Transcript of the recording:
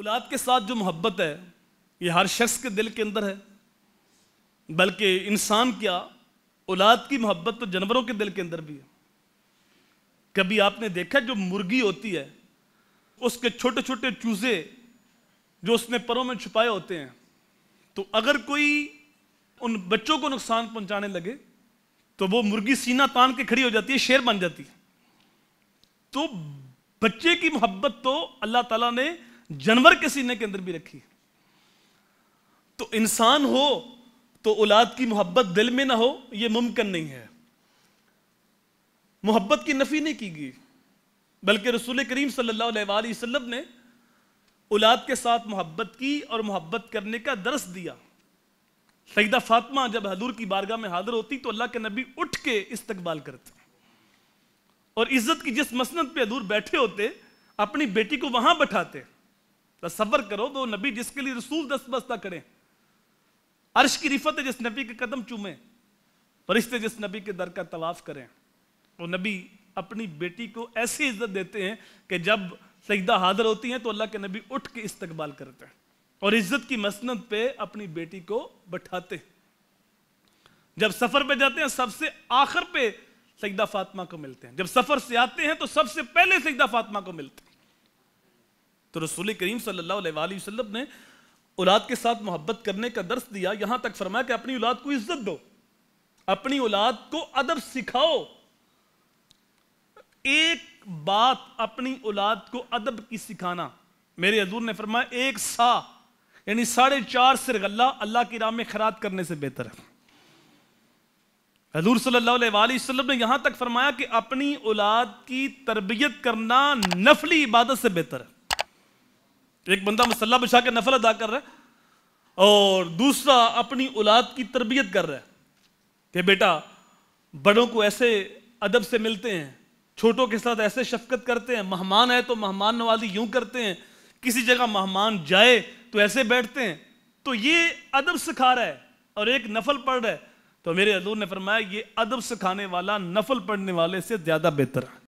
औलाद के साथ जो मोहब्बत है ये हर शख्स के दिल के अंदर है, बल्कि इंसान क्या औलाद की मोहब्बत तो जानवरों के दिल के अंदर भी है। कभी आपने देखा जो मुर्गी होती है उसके छोटे छोटे चूजे जो उसने परों में छुपाए होते हैं, तो अगर कोई उन बच्चों को नुकसान पहुंचाने लगे तो वो मुर्गी सीना तान के खड़ी हो जाती है, शेर बन जाती है। तो बच्चे की मोहब्बत तो अल्लाह ताला ने जानवर के सीने के अंदर भी रखी है। तो इंसान हो तो औलाद की मोहब्बत दिल में ना हो यह मुमकिन नहीं है। मोहब्बत की नफी नहीं की गई, बल्कि रसूल करीम सल्लल्लाहु अलैहि वसल्लम ने औलाद के साथ मोहब्बत की और मोहब्बत करने का दर्स दिया। सईदा फातिमा जब हजूर की बारगाह में हाजिर होती तो अल्लाह के नबी उठ के इस्तकबाल करते और इज्जत की जिस मसनद पे हजूर बैठे होते अपनी बेटी को वहां बैठाते। तसव्वुर करो वो नबी जिसके लिए रसूल दस्तबस्ता करें, अर्श की रिफत है जिस नबी के कदम चूमे, फरिश्ते जिस नबी के दर का तवाफ करें, वो नबी अपनी बेटी को ऐसी इज्जत देते हैं कि जब सईदा हाजिर होती हैं तो अल्लाह के नबी उठ के इस्तकबाल करते हैं और इज्जत की मसनद पे अपनी बेटी को बैठाते। जब सफर पे जाते हैं सबसे आखिर पे सईदा फातिमा को मिलते हैं, जब सफर से आते हैं तो सबसे पहले सईदा फातिमा को मिलते हैं। तो रसूल करीम सल्लल्लाहु अलैहि वसल्लम ने औलाद के साथ मोहब्बत करने का दर्स दिया, यहां तक फरमाया कि अपनी औलाद को इज्जत दो, अपनी औलाद को अदब सिखाओ। एक बात अपनी औलाद को अदब की सिखाना, मेरे हजूर ने फरमाया एक सा यानी 4.5 सिर गल्ला अल्लाह की राह में खैरात करने से बेहतर है। हजूर सल्लल्लाहु अलैहि वसल्लम ने यहां तक फरमाया कि अपनी औलाद की तरबियत करना नफली इबादत से बेहतर है। एक बंदा मसल्ला बिछा के नफल अदा कर रहा है और दूसरा अपनी औलाद की तरबियत कर रहा है कि बेटा बड़ों को ऐसे अदब से मिलते हैं, छोटों के साथ ऐसे शफकत करते हैं, मेहमान है तो मेहमान नवाजी यूं करते हैं, किसी जगह मेहमान जाए तो ऐसे बैठते हैं। तो ये अदब सिखा रहा है और एक नफल पढ़ रहा है। तो मेरे हजूर ने फरमाया ये अदब सिखाने वाला नफल पढ़ने वाले से ज्यादा बेहतर है।